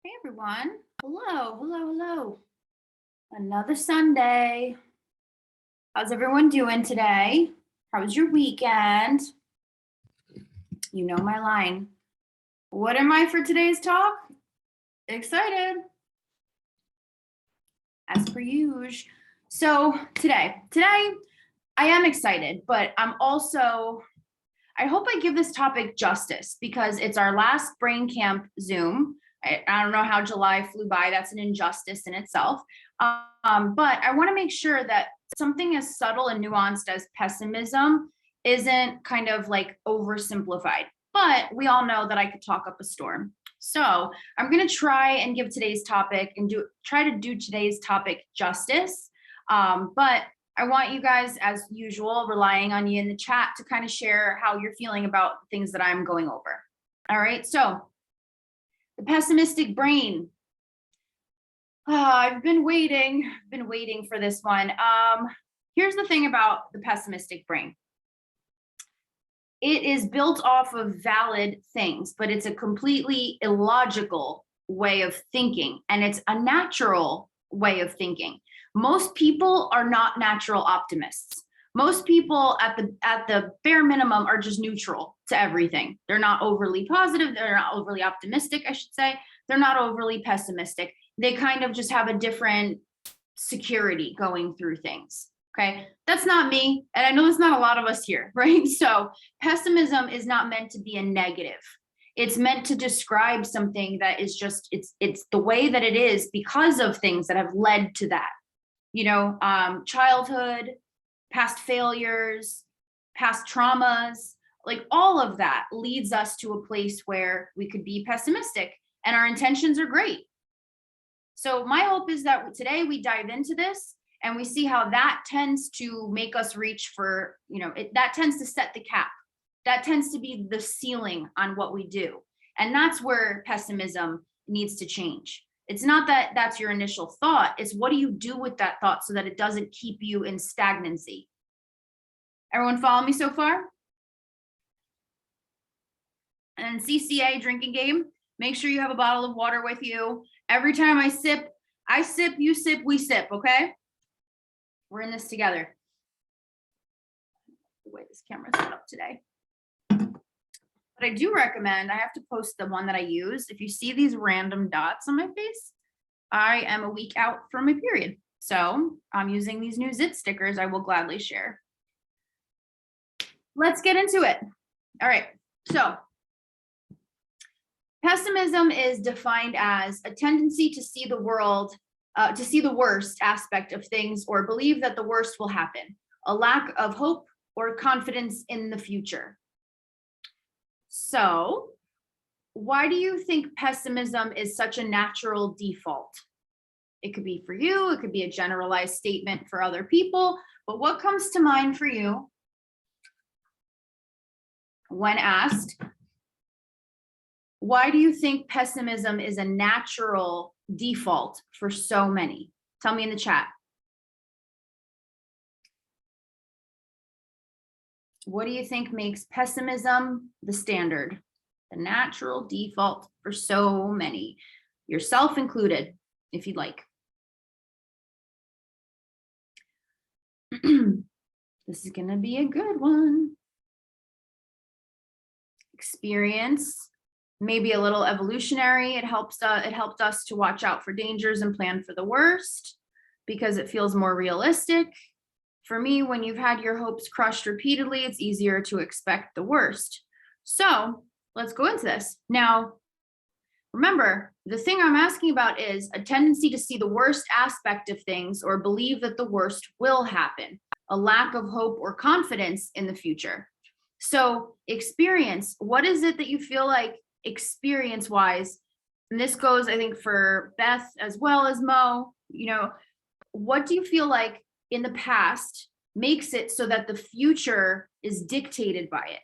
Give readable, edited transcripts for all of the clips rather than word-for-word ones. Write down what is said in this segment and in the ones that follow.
Hey everyone. Hello. Another Sunday. How's everyone doing today? How was your weekend? You know my line. What am I for today's talk? Excited. As per usual. So today I am excited, but I hope I give this topic justice because it's our last brain camp Zoom. I don't know how July flew by. That's an injustice in itself. But I want to make sure that something as subtle and nuanced as pessimism isn't kind of like oversimplified. But we all know that I could talk up a storm. So I'm going to try and give today's topic and try to do today's topic justice. But I want you guys, as usual, relying on you in the chat to kind of share how you're feeling about things that I'm going over. All right, so the pessimistic brain. I've been waiting for this one. Here's the thing about the pessimistic brain. It is built off of valid things, but it's a completely illogical way of thinking, and it's a natural way of thinking. Most people are not natural optimists. Most people at the bare minimum are just neutral to everything. They're not overly positive. They're not overly optimistic, I should say. They're not overly pessimistic. They kind of just have a different security going through things. Okay, that's not me. And I know there's not a lot of us here, right? So pessimism is not meant to be a negative. It's meant to describe something that is just, it's the way that it is because of things that have led to that. You know, childhood, past failures, past traumas, like all of that leads us to a place where we could be pessimistic and our intentions are great. So my hope is that today we dive into this and we see how that tends to make us reach for, that tends to set the cap. That tends to be the ceiling on what we do. And that's where pessimism needs to change. It's not that that's your initial thought. It's what do you do with that thought so that it doesn't keep you in stagnancy? Everyone follow me so far? And CCA drinking game, make sure you have a bottle of water with you. Every time I sip, you sip, we sip, okay? We're in this together. The way this camera's set up today. But I do recommend, I have to post the one that I use. If you see these random dots on my face, I am a week out from my period. So I'm using these new zit stickers I will gladly share. Let's get into it. All right, so pessimism is defined as a tendency to see the world, to see the worst aspect of things or believe that the worst will happen, a lack of hope or confidence in the future. So why do you think pessimism is such a natural default? It could be for you, it could be a generalized statement for other people, but what comes to mind for you when asked, why do you think pessimism is a natural default for so many? Tell me in the chat. What do you think makes pessimism the standard, the natural default for so many, yourself included, if you'd like? This is going to be a good one. Experience, maybe a little evolutionary. It helped us to watch out for dangers and plan for the worst because it feels more realistic. For me, when you've had your hopes crushed repeatedly, it's easier to expect the worst. So let's go into this. Now, remember, the thing I'm asking about is a tendency to see the worst aspect of things or believe that the worst will happen, a lack of hope or confidence in the future. So experience, what is it that you feel like experience-wise, and this goes, I think, for Beth as well as Mo, what do you feel like in the past makes it so that the future is dictated by it?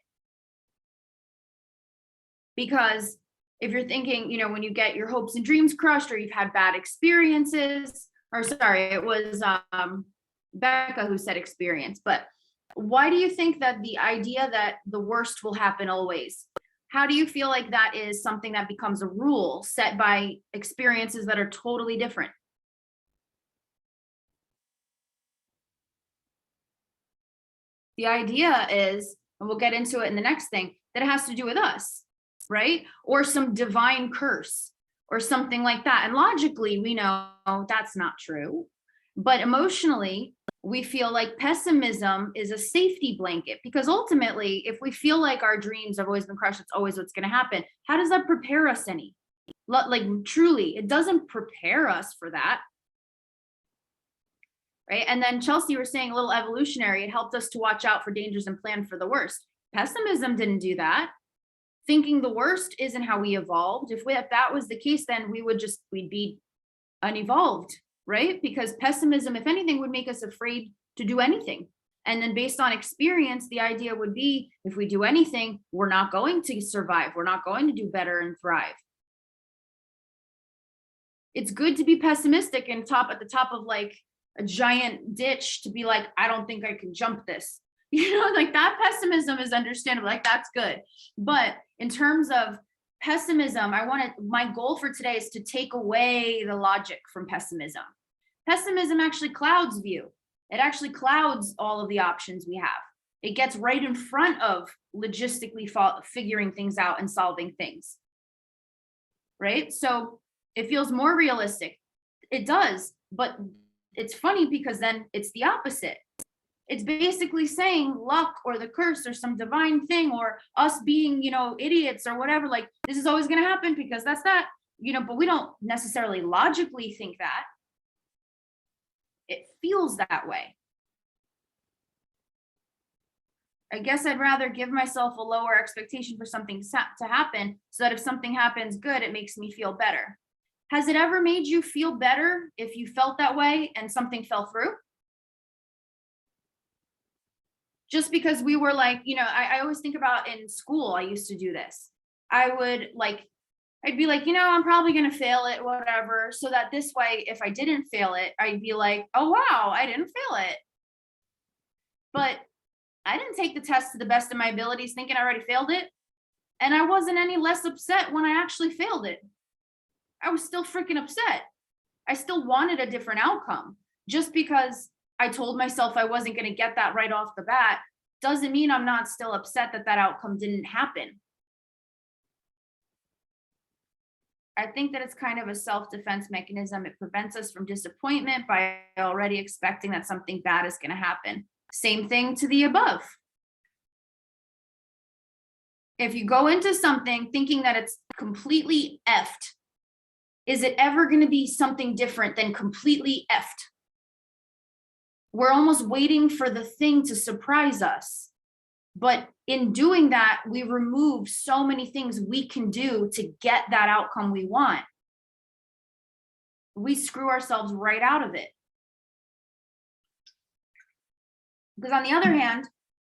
Because if you're thinking, when you get your hopes and dreams crushed or you've had bad experiences, or sorry, it was Becca who said experience, but why do you think that the idea that the worst will happen always? How do you feel like that is something that becomes a rule set by experiences that are totally different? The idea is, and we'll get into it in the next thing, that it has to do with us, right? Or some divine curse or something like that. And logically, we know that's not true. But emotionally, we feel like pessimism is a safety blanket, because ultimately, if we feel like our dreams have always been crushed, it's always what's going to happen, how does that prepare us any? Like, truly, it doesn't prepare us for that. Right. And then Chelsea, you were saying a little evolutionary, it helped us to watch out for dangers and plan for the worst. Pessimism didn't do that. Thinking the worst isn't how we evolved. If that was the case, then we'd be unevolved, right? Because pessimism, if anything, would make us afraid to do anything. And then based on experience, the idea would be, if we do anything, we're not going to survive. We're not going to do better and thrive. It's good to be pessimistic and at the top of like a giant ditch to be like, I don't think I can jump this. Like that pessimism is understandable. Like that's good. But in terms of pessimism, my goal for today is to take away the logic from pessimism. Pessimism actually clouds view. It actually clouds all of the options we have. It gets right in front of logistically figuring things out and solving things. Right? So it feels more realistic. It does, but it's funny because then it's the opposite. It's basically saying luck or the curse or some divine thing or us being, idiots or whatever. Like this is always going to happen because that's that, but we don't necessarily logically think that. It feels that way. I guess I'd rather give myself a lower expectation for something to happen so that if something happens good, it makes me feel better. Has it ever made you feel better if you felt that way and something fell through? Just because we were like, I always think about in school, I used to do this. I'd be like, I'm probably going to fail it, whatever. So that this way, if I didn't fail it, I'd be like, oh, wow, I didn't fail it. But I didn't take the test to the best of my abilities thinking I already failed it. And I wasn't any less upset when I actually failed it. I was still freaking upset. I still wanted a different outcome. Just because I told myself I wasn't going to get that right off the bat doesn't mean I'm not still upset that outcome didn't happen. I think that it's kind of a self-defense mechanism. It prevents us from disappointment by already expecting that something bad is going to happen. Same thing to the above. If you go into something thinking that it's completely effed, is it ever going to be something different than completely effed? We're almost waiting for the thing to surprise us. But in doing that, we remove so many things we can do to get that outcome we want. We screw ourselves right out of it. Because on the other hand,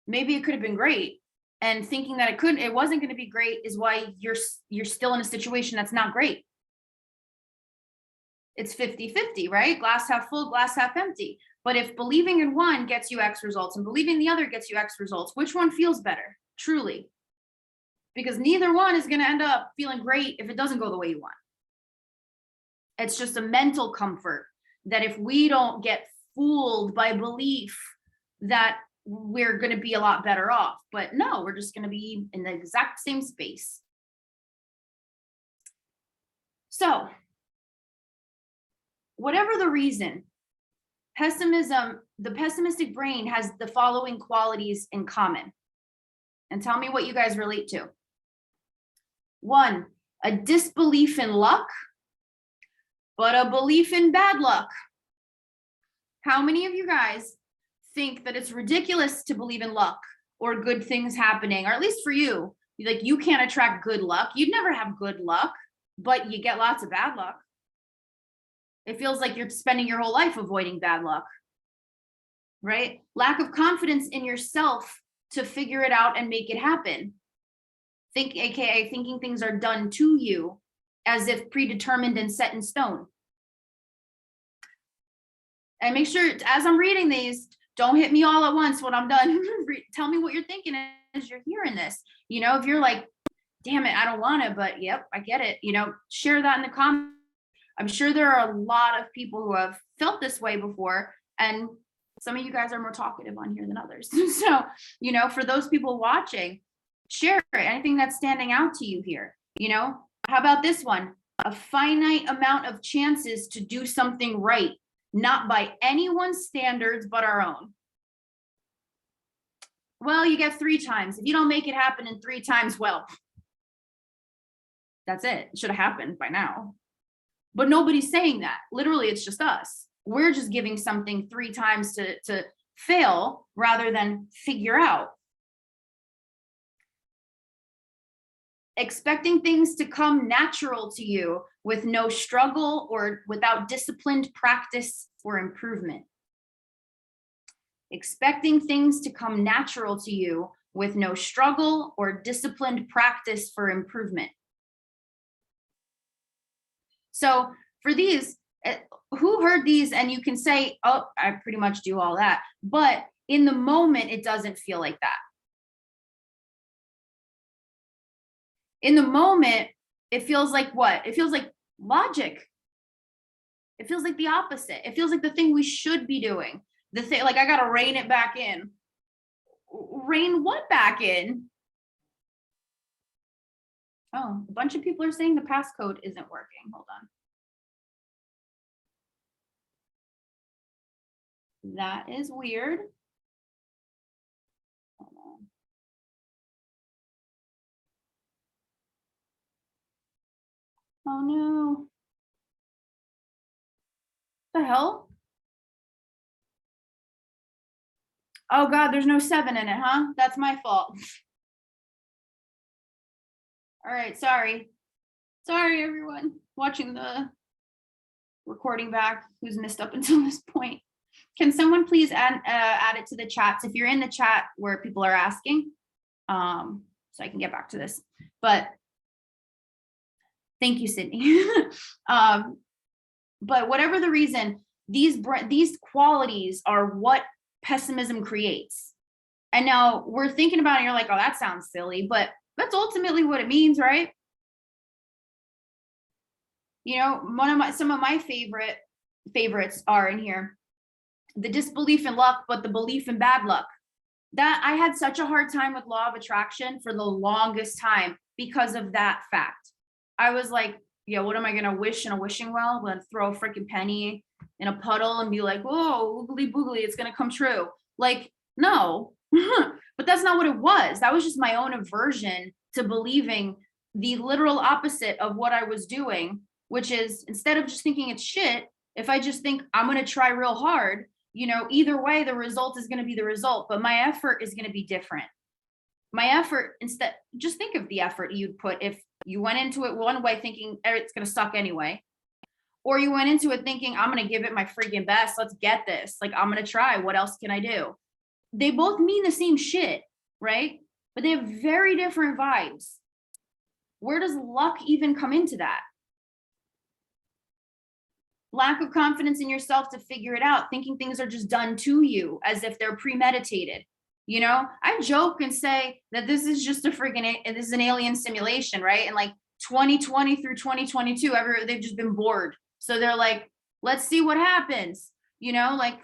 maybe it could have been great. And thinking that it wasn't going to be great is why you're still in a situation that's not great. It's 50-50, right? Glass half full, glass half empty. But if believing in one gets you X results and believing the other gets you X results, which one feels better, truly? Because neither one is going to end up feeling great if it doesn't go the way you want. It's just a mental comfort that if we don't get fooled by belief that we're going to be a lot better off. But no, we're just going to be in the exact same space. So, whatever the reason, the pessimistic brain has the following qualities in common. And tell me what you guys relate to. 1, a disbelief in luck, but a belief in bad luck. How many of you guys think that it's ridiculous to believe in luck or good things happening, or at least for you, like you can't attract good luck. You'd never have good luck, but you get lots of bad luck. It feels like you're spending your whole life avoiding bad luck, right? Lack of confidence in yourself to figure it out and make it happen. AKA thinking things are done to you as if predetermined and set in stone. And make sure, as I'm reading these, don't hit me all at once when I'm done. Tell me what you're thinking as you're hearing this. If you're like, damn it, I don't want it, but yep, I get it. Share that in the comments. I'm sure there are a lot of people who have felt this way before, and some of you guys are more talkative on here than others. So, for those people watching, share it, anything that's standing out to you here. How about this one? A finite amount of chances to do something right, not by anyone's standards but our own. Well, you get 3 times. If you don't make it happen in 3 times, well, that's it. It should have happened by now. But nobody's saying that. Literally, it's just us. We're just giving something 3 times to fail rather than figure out. Expecting things to come natural to you with no struggle or without disciplined practice or improvement. Expecting things to come natural to you with no struggle or disciplined practice for improvement. So for these, who heard these and you can say, oh, I pretty much do all that. But in the moment, it doesn't feel like that. In the moment, it feels like what? It feels like logic. It feels like the opposite. It feels like the thing we should be doing. The thing, like, I got to rein it back in. Rein what back in? Oh, a bunch of people are saying the passcode isn't working. Hold on. That is weird. Hold on. Oh no. The hell? Oh God, there's no 7 in it, huh? That's my fault. All right, sorry. Sorry, everyone watching the recording back who's missed up until this point. Can someone please add it to the chats if you're in the chat where people are asking, so I can get back to this. But thank you, Sydney. But whatever the reason, these qualities are what pessimism creates. And now we're thinking about it, and you're like, oh, that sounds silly, but that's ultimately what it means, right? Some of my favorites are in here. The disbelief in luck, but the belief in bad luck. That I had such a hard time with law of attraction for the longest time because of that fact. I was like, yeah, what am I gonna wish in a wishing well? I'm gonna throw a freaking penny in a puddle and be like, whoa, oogly boogly, it's gonna come true. Like, no. But that's not what it was. That was just my own aversion to believing the literal opposite of what I was doing, which is, instead of just thinking it's shit, if I just think I'm gonna try real hard, either way, the result is going to be the result, but my effort is going to be different. My effort, instead, just think of the effort you'd put if you went into it one way thinking it's going to suck anyway, or you went into it thinking, I'm going to give it my freaking best. Let's get this. Like, I'm going to try. What else can I do? They both mean the same shit, right? But they have very different vibes. Where does luck even come into that? Lack of confidence in yourself to figure it out, thinking things are just done to you as if they're premeditated. I joke and say that this is just this is an alien simulation, right? And like 2020 through 2022, they've just been bored. So they're like, let's see what happens, like,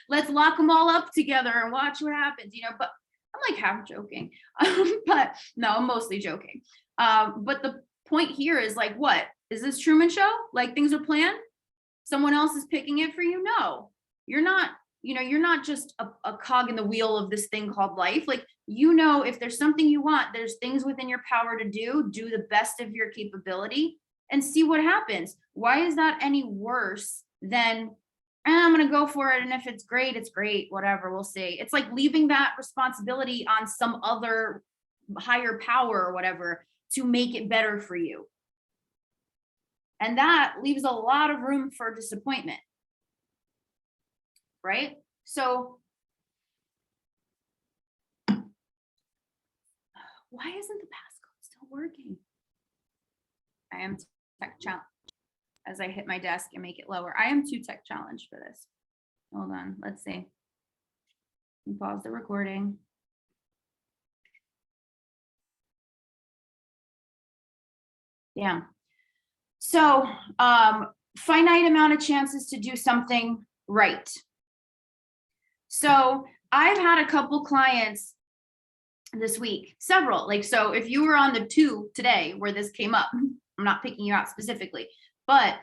let's lock them all up together and watch what happens, but I'm like half joking. But no, I'm mostly joking. But the point here is like, what is this Truman Show? Like, things are planned? Someone else is picking it for you? No, you're not. You're not just a cog in the wheel of this thing called life. Like, if there's something you want, there's things within your power to do the best of your capability and see what happens. Why is that any worse than, I'm going to go for it, and if it's great, it's great, whatever, we'll see. It's like leaving that responsibility on some other higher power or whatever to make it better for you. And that leaves a lot of room for disappointment, right? So why isn't the passcode still working? I am tech challenged as I hit my desk and make it lower. I am too tech challenged for this. Hold on, let's see. Pause the recording. Yeah. So, finite amount of chances to do something right. So I've had a couple clients this week, several. Like, so if you were on the two today where this came up, I'm not picking you out specifically, but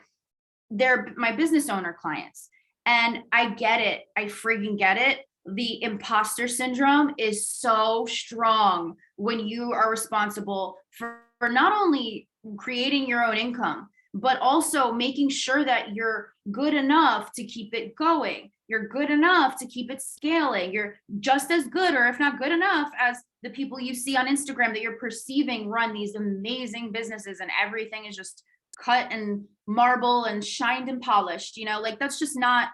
they're my business owner clients. And I get it. I freaking get it. The imposter syndrome is so strong when you are responsible for not only creating your own income, but also making sure that you're good enough to keep it going. You're good enough to keep it scaling. You're just as good, or if not good enough, as the people you see on Instagram that you're perceiving run these amazing businesses and everything is just cut and marble and shined and polished, like that's just not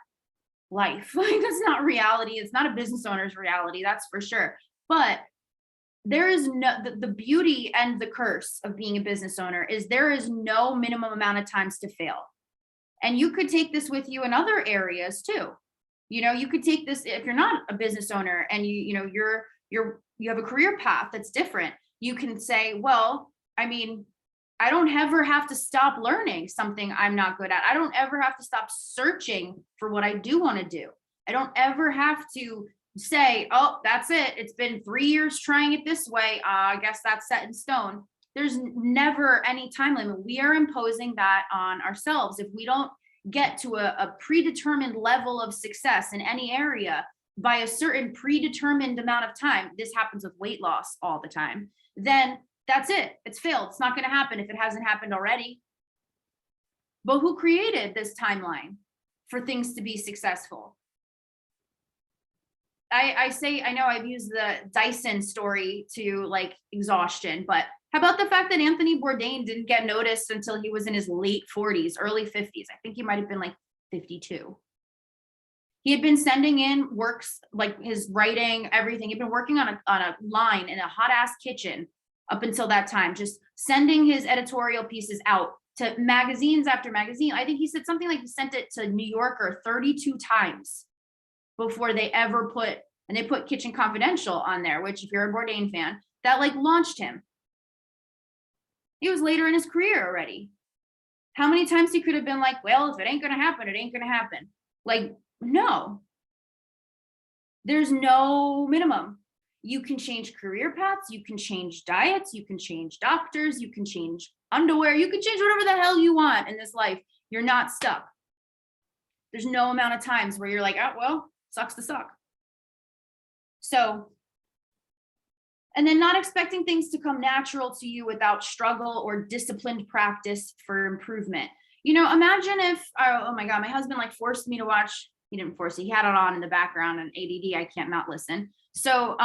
life. Like that's not reality. It's not a business owner's reality, that's for sure. But there is no the beauty and the curse of being a business owner is there is no minimum amount of times to fail. And you could take this with you in other areas too. You could take this if you're not a business owner and you have a career path that's different. You can say, well, I mean, I don't ever have to stop learning something I'm not good at. I don't ever have to stop searching for what I do want to do. I don't ever have to say, oh, that's it. It's been 3 years trying it this way. I guess that's set in stone. There's never any time limit. We are imposing that on ourselves. If we don't get to a predetermined level of success in any area by a certain predetermined amount of time, this happens with weight loss all the time, then that's it. It's failed. It's not going to happen if it hasn't happened already. But who created this timeline for things to be successful? I know I've used the Dyson story to like exhaustion, but how about the fact that Anthony Bourdain didn't get noticed until he was in his late 40s, early 50s? I think he might have been like 52. He had been sending in works, like his writing, everything. He'd been working on a line in a hot ass kitchen up until that time, just sending his editorial pieces out to magazines after magazine. I think he said something like he sent it to New Yorker 32 times before they ever and they put Kitchen Confidential on there, which if you're a Bourdain fan, that like launched him. He was later in his career already. How many times he could have been like, well, if it ain't going to happen, it ain't going to happen. Like, no, there's no minimum. You can change career paths, you can change diets, you can change doctors, you can change underwear, you can change whatever the hell you want in this life. You're not stuck. There's no amount of times where you're like, oh, well, sucks to suck. So, and then not expecting things to come natural to you without struggle or disciplined practice for improvement. Imagine if, oh my God, my husband like forced me to watch, he didn't force it, he had it on in the background and ADD, I can't not listen. So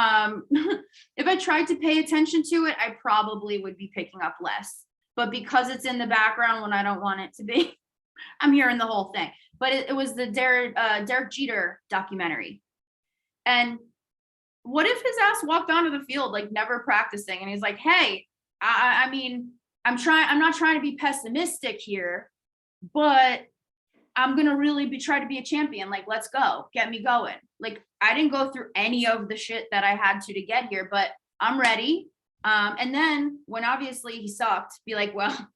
if I tried to pay attention to it, I probably would be picking up less. But because it's in the background when I don't want it to be, I'm hearing the whole thing. But it was the Derek Jeter documentary. And what if his ass walked onto the field like never practicing and he's like, hey, I mean, I'm not trying to be pessimistic here, but I'm going to really try to be a champion. Like, let's go, get me going. Like, I didn't go through any of the shit that I had to get here, but I'm ready. And then when obviously he sucked, be like, well,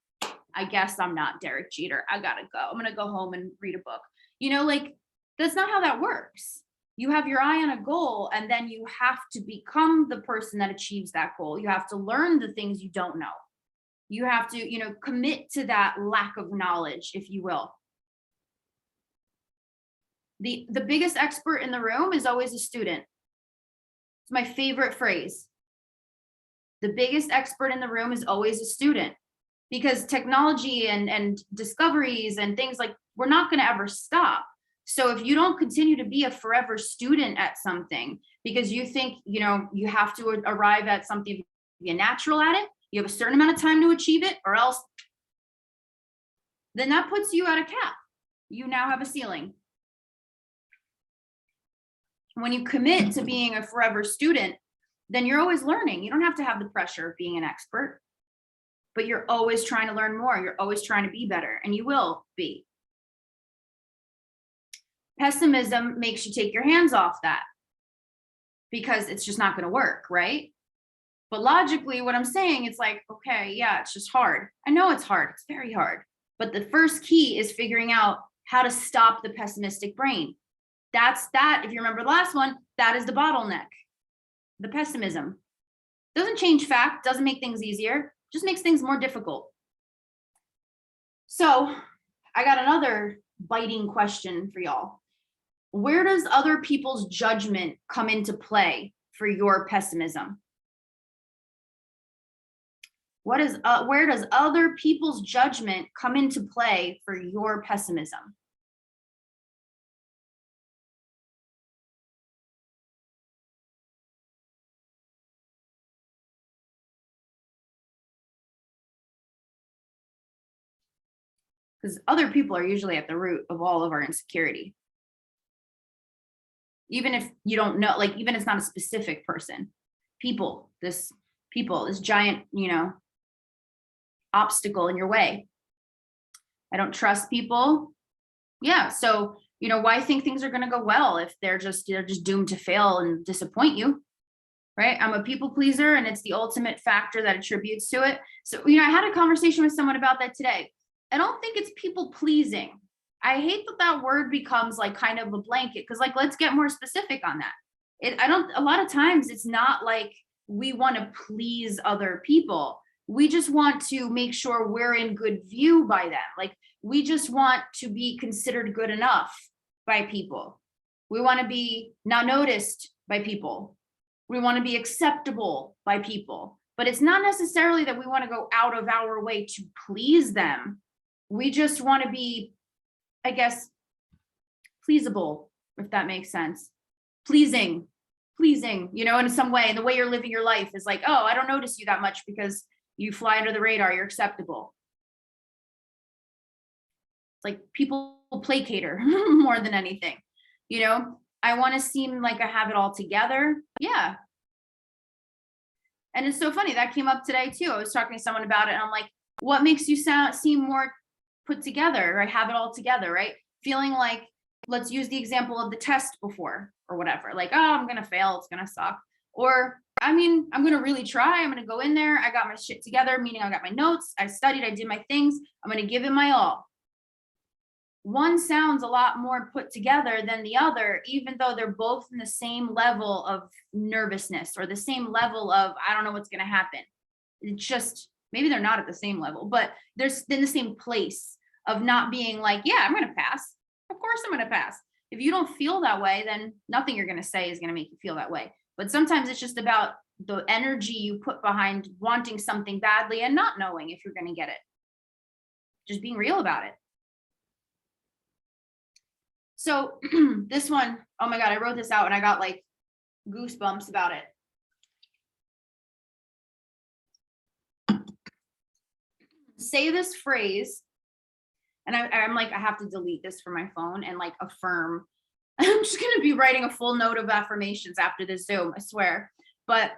I guess I'm not Derek Jeter. I got to go. I'm going to go home and read a book. Like that's not how that works. You have your eye on a goal and then you have to become the person that achieves that goal. You have to learn the things you don't know. You have to, commit to that lack of knowledge, if you will. The biggest expert in the room is always a student. It's my favorite phrase. The biggest expert in the room is always a student, because technology and discoveries and things like we're not going to ever stop. So if you don't continue to be a forever student at something because you think, you have to arrive at something, be a natural at it, you have a certain amount of time to achieve it, or else then that puts you at a cap. You now have a ceiling. When you commit to being a forever student, then you're always learning. You don't have to have the pressure of being an expert, but you're always trying to learn more. You're always trying to be better, and you will be. Pessimism makes you take your hands off that because it's just not going to work, right? But logically, what I'm saying, it's like, okay, yeah, it's just hard. I know it's hard. It's very hard. But the first key is figuring out how to stop the pessimistic brain. That's that. If you remember the last one, that is the bottleneck, the pessimism. Doesn't change fact, doesn't make things easier, just makes things more difficult. So I got another biting question for y'all. Where does other people's judgment come into play for your pessimism? Where does other people's judgment come into play for your pessimism? Because other people are usually at the root of all of our insecurity. Even if you don't know, like, even if it's not a specific person, this giant, obstacle in your way. I don't trust people. Yeah. So, why think things are going to go well if they're just doomed to fail and disappoint you? Right. I'm a people pleaser, and it's the ultimate factor that attributes to it. So, I had a conversation with someone about that today. I don't think it's people pleasing. I hate that word becomes like kind of a blanket, because like, let's get more specific on that. A lot of times it's not like we want to please other people. We just want to make sure we're in good view by them. Like, we just want to be considered good enough by people. We want to be not noticed by people. We want to be acceptable by people. But it's not necessarily that we want to go out of our way to please them. We just want to be, I guess, pleasable, if that makes sense. Pleasing, in some way. And the way you're living your life is like, oh, I don't notice you that much because you fly under the radar, you're acceptable. It's like people placater more than anything. I want to seem like I have it all together. Yeah. And it's so funny that came up today too. I was talking to someone about it, and I'm like, what makes you seem more put together, right? Have it all together, right? Feeling like, let's use the example of the test before or whatever. Like, oh, I'm going to fail. It's going to suck. Or, I'm going to really try. I'm going to go in there. I got my shit together, meaning I got my notes. I studied. I did my things. I'm going to give it my all. One sounds a lot more put together than the other, even though they're both in the same level of nervousness or the same level of, I don't know what's going to happen. It's just, maybe they're not at the same level, but they're in the same place of not being like, yeah, I'm going to pass. Of course I'm going to pass. If you don't feel that way, then nothing you're going to say is going to make you feel that way. But sometimes it's just about the energy you put behind wanting something badly and not knowing if you're going to get it. Just being real about it. So this one, oh my God, I wrote this out and I got like goosebumps about it. Say this phrase, and I'm like, I have to delete this from my phone and like affirm. I'm just going to be writing a full note of affirmations after this Zoom, I swear. But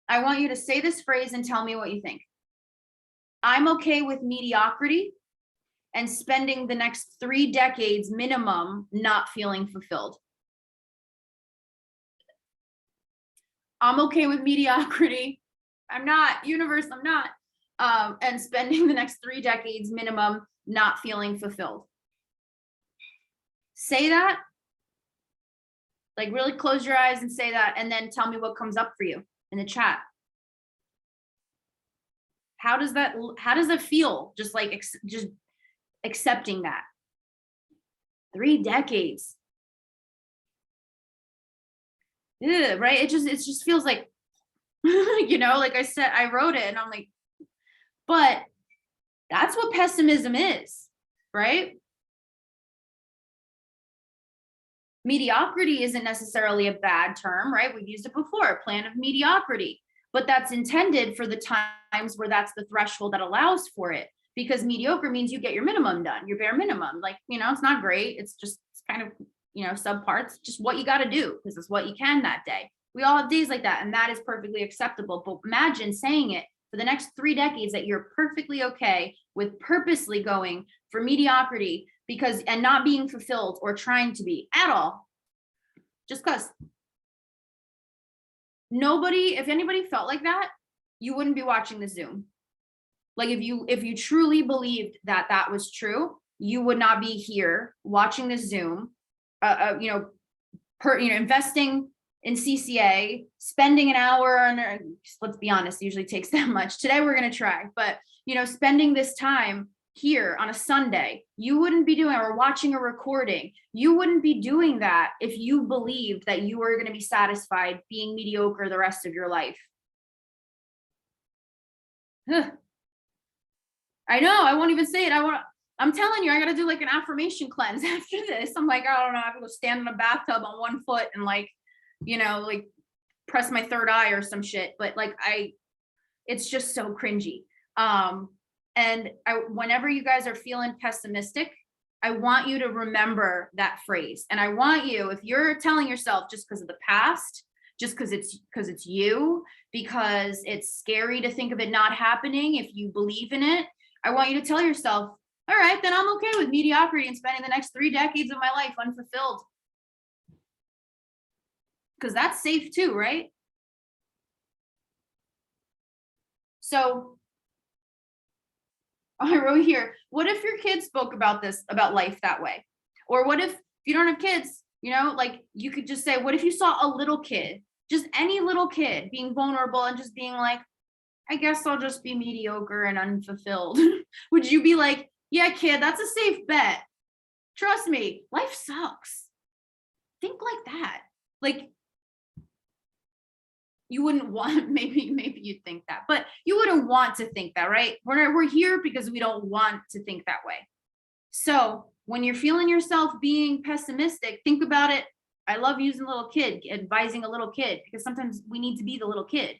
I want you to say this phrase and tell me what you think. I'm okay with mediocrity and spending the next 3 decades minimum not feeling fulfilled. I'm okay with mediocrity. I'm not, universe, I'm not. And spending the next 3 decades minimum not feeling fulfilled. Say that. Like, really close your eyes and say that, and then tell me what comes up for you in the chat. How does that feel? Just like, just accepting that. 3 decades. Ugh, right? It just feels like, like I said, I wrote it and I'm like, but that's what pessimism is, right? Mediocrity isn't necessarily a bad term, right? We've used it before, a plan of mediocrity, but that's intended for the times where that's the threshold that allows for it. Because mediocre means you get your minimum done, your bare minimum. Like, it's not great. It's kind of, subparts, just what you got to do because it's what you can that day. We all have days like that, and that is perfectly acceptable. But imagine saying it for the next 3 decades that you're perfectly okay with purposely going for mediocrity and not being fulfilled or trying to be at all. Just because. If anybody felt like that, you wouldn't be watching the Zoom. Like if you truly believed that that was true, you would not be here watching the Zoom, investing in CCA, spending an hour on, let's be honest, it usually takes that much. Today we're going to try, but spending this time here on a Sunday, you wouldn't be doing, or watching a recording, you wouldn't be doing that if you believed that you were going to be satisfied being mediocre the rest of your life. I know, I won't even say it. I'm telling you, I got to do like an affirmation cleanse after this. I'm like, I don't know, I have to go stand in a bathtub on one foot and like press my third eye or some shit. But like, it's just so cringy. And whenever you guys are feeling pessimistic, I want you to remember that phrase. And I want you, if you're telling yourself just because of the past, just because it's you, because it's scary to think of it not happening, if you believe in it, I want you to tell yourself, all right, then I'm okay with mediocrity and spending the next 3 decades of my life unfulfilled. Because that's safe too, right? So I wrote here, what if your kids spoke about life that way? Or what if you don't have kids, like you could just say, what if you saw a little kid, just any little kid being vulnerable and just being like, I guess I'll just be mediocre and unfulfilled. Would you be like, yeah, kid, that's a safe bet. Trust me, life sucks. Think like that. Like, you wouldn't want, maybe you'd think that, but you wouldn't want to think that, right? We're here because we don't want to think that way. So when you're feeling yourself being pessimistic, think about it. I love using little kid, advising a little kid, because sometimes we need to be the little kid,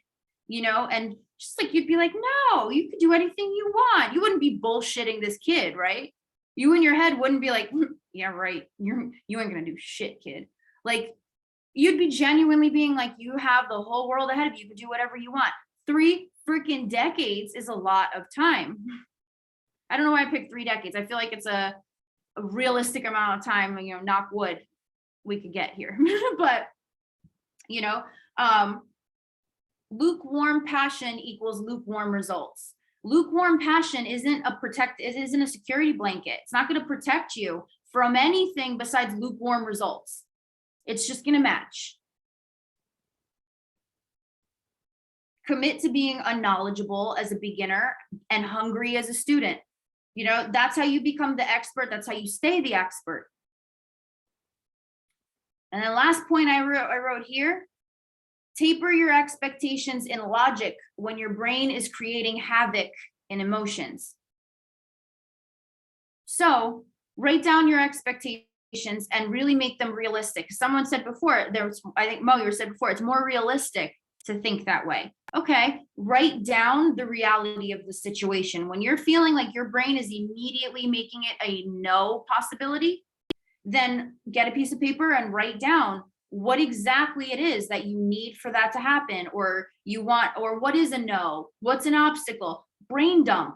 and just like, you'd be like, no, you could do anything you want. You wouldn't be bullshitting this kid, right? You in your head wouldn't be like, yeah, right. You ain't gonna do shit, kid. Like, you'd be genuinely being like, you have the whole world ahead of you. You can do whatever you want. 3 freaking decades is a lot of time. I don't know why I picked 3 decades. I feel like it's a realistic amount of time, knock wood, we could get here. But, lukewarm passion equals lukewarm results. Lukewarm passion isn't a security blanket. It's not going to protect you from anything besides lukewarm results. It's just going to match. Commit to being unknowledgeable as a beginner and hungry as a student. That's how you become the expert. That's how you stay the expert. And the last point I wrote here, taper your expectations in logic when your brain is creating havoc in emotions. So write down your expectations and really make them realistic. Someone said before, I think Mo, you said before, it's more realistic to think that way. Okay, write down the reality of the situation. When you're feeling like your brain is immediately making it a no possibility, then get a piece of paper and write down what exactly it is that you need for that to happen, or you want, or what is a no, what's an obstacle. Brain dump.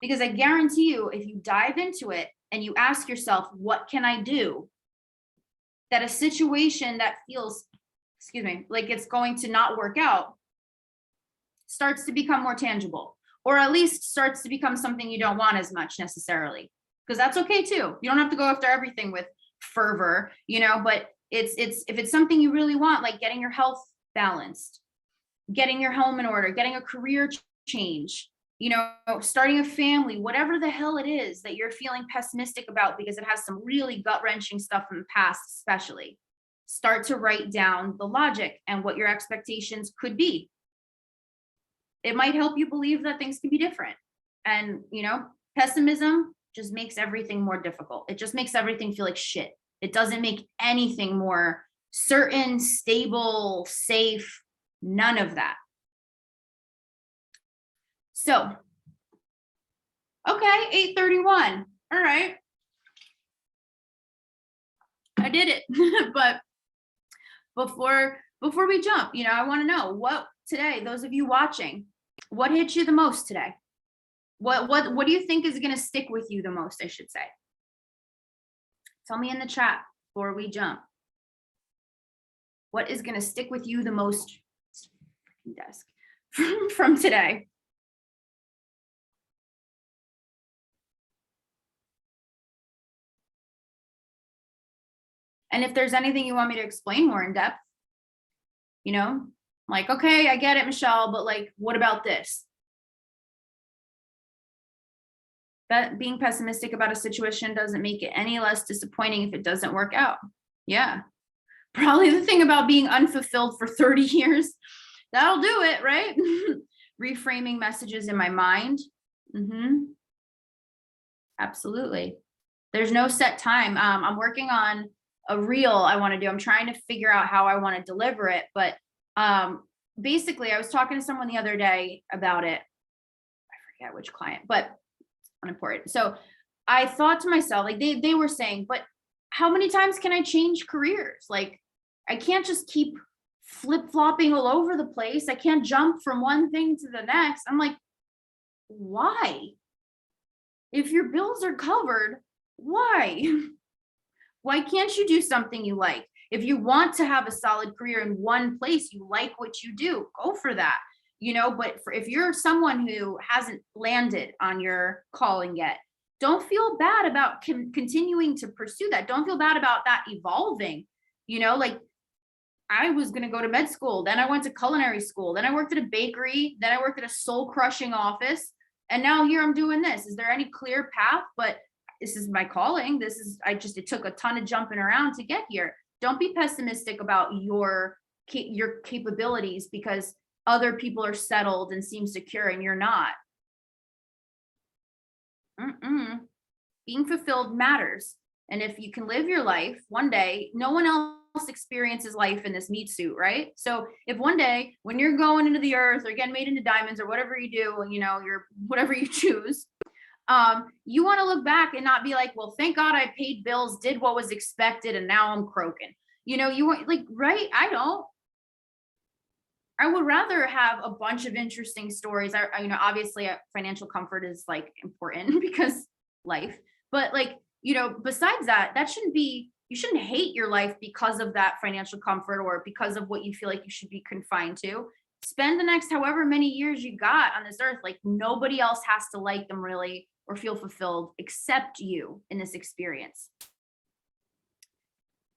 Because I guarantee you, if you dive into it and you ask yourself, what can I do? That a situation that feels, like it's going to not work out starts to become more tangible, or at least starts to become something you don't want as much necessarily. Because that's okay too. You don't have to go after everything with fervor, but it's if it's something you really want, like getting your health balanced, getting your home in order, getting a career change, starting a family, whatever the hell it is that you're feeling pessimistic about because it has some really gut-wrenching stuff from the past, especially, start to write down the logic and what your expectations could be. It might help you believe that things can be different. And, pessimism just makes everything more difficult. It just makes everything feel like shit. It doesn't make anything more certain, stable, safe, none of that. So, okay, 8:31. All right. I did it. But before we jump, I want to know what today, those of you watching, what hit you the most today? What do you think is going to stick with you the most, I should say? Tell me in the chat before we jump. What is going to stick with you the most? Desk. from today. And if there's anything you want me to explain more in depth, like, okay, I get it, Michelle, but like, what about this? That being pessimistic about a situation doesn't make it any less disappointing if it doesn't work out. Yeah. Probably the thing about being unfulfilled for 30 years, that'll do it, right? Reframing messages in my mind. Absolutely. There's no set time. I'm working on a reel I want to do. I'm trying to figure out how I want to deliver it. But basically, I was talking to someone the other day about it. I forget which client, but it's unimportant. So I thought to myself, like they were saying, but how many times can I change careers? Like, I can't just keep flip-flopping all over the place. I can't jump from one thing to the next. I'm like, why? If your bills are covered, why? Why can't you do something you like? If you want to have a solid career in one place, you like what you do, go for that. But if you're someone who hasn't landed on your calling yet, don't feel bad about continuing to pursue that. Don't feel bad about that evolving. Like, I was going to go to med school, then I went to culinary school, then I worked at a bakery, then I worked at a soul crushing office, and now here I'm doing this. Is there any clear path? But this is my calling. It took a ton of jumping around to get here. Don't be pessimistic about your capabilities because other people are settled and seem secure and you're not. Being fulfilled matters. And if you can live your life one day, no one else experiences life in this meat suit, right? So if one day when you're going into the earth or getting made into diamonds or whatever you do, you're whatever you choose, you want to look back and not be like, well, thank God I paid bills, did what was expected, and now I'm croaking. You want, like, right? I would rather have a bunch of interesting stories. Obviously financial comfort is like important because life, but like, besides that you shouldn't hate your life because of that financial comfort or because of what you feel like you should be confined to. Spend the next however many years you got on this earth. Like, nobody else has to like them really or feel fulfilled except you in this experience.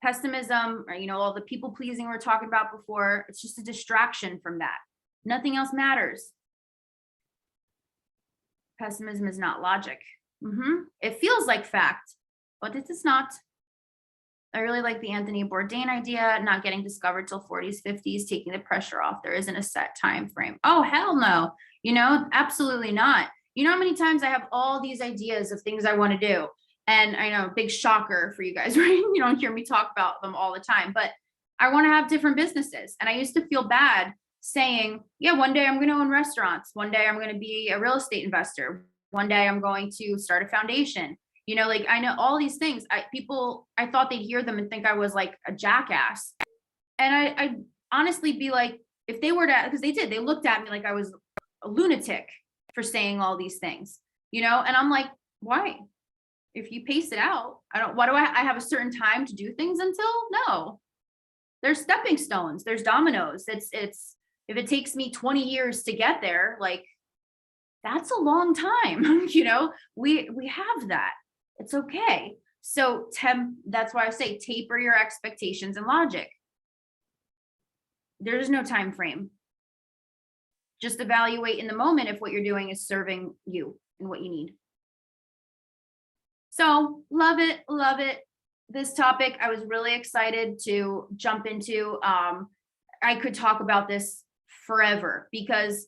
Pessimism, or all the people pleasing we were talking about before, it's just a distraction from that. Nothing else matters. Pessimism is not logic. It feels like fact, but it is not. I really like the Anthony Bourdain idea, not getting discovered till 40s, 50s, taking the pressure off. There isn't a set time frame. Oh, hell no. Absolutely not. How many times I have all these ideas of things I want to do. And I know, big shocker for you guys, right? You don't hear me talk about them all the time, but I want to have different businesses. And I used to feel bad saying, yeah, one day I'm going to own restaurants. One day I'm going to be a real estate investor. One day I'm going to start a foundation. Like, I know all these things. I thought they'd hear them and think I was like a jackass. And I honestly be like, if they were to, because they did, they looked at me like I was a lunatic for saying all these things, and I'm like, why? If you pace it out, I have a certain time to do things until? No, there's stepping stones, there's dominoes. It's if it takes me 20 years to get there, like, that's a long time. We have that. It's okay. So that's why I say taper your expectations and logic. There's no time frame. Just evaluate in the moment if what you're doing is serving you and what you need. So love it. This topic, I was really excited to jump into. I could talk about this forever because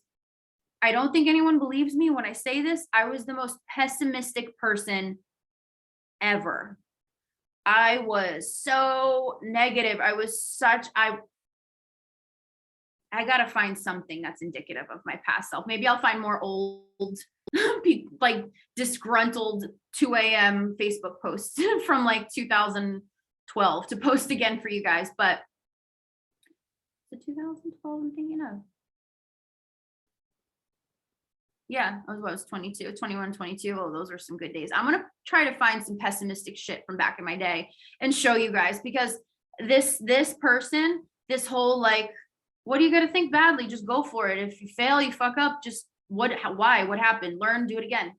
I don't think anyone believes me when I say this. I was the most pessimistic person ever. I was so negative. I got to find something that's indicative of my past self. Maybe I'll find more old, like disgruntled 2 a.m. Facebook posts from like 2012 to post again for you guys. But the 2012 I'm thinking of. Yeah, I was 22, 21, 22. Oh, those are some good days. I'm going to try to find some pessimistic shit from back in my day and show you guys, because this person, this whole like What do you got to think badly? Just go for it. If you fail, you fuck up. Just why, what happened? Learn, do it again.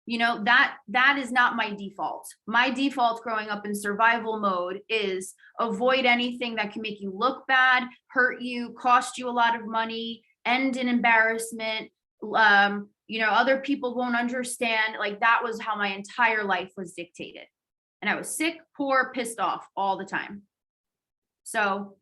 You know, that is not my default. My default growing up in survival mode is avoid anything that can make you look bad, hurt you, cost you a lot of money, end in embarrassment. You know, other people won't understand. Like that was how my entire life was dictated. And I was sick, poor, pissed off all the time. So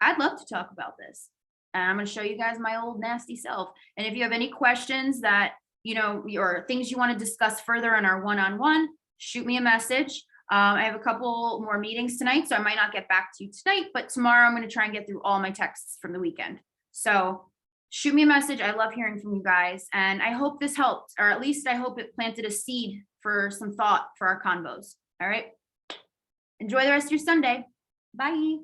I'd love to talk about this. And I'm going to show you guys my old nasty self. And if you have any questions that, you know, or things you want to discuss further in our one-on-one, shoot me a message. I have a couple more meetings tonight, so I might not get back to you tonight, but tomorrow I'm going to try and get through all my texts from the weekend. So shoot me a message. I love hearing from you guys. And I hope this helped, or at least I hope it planted a seed for some thought for our convos. All right. Enjoy the rest of your Sunday. Bye.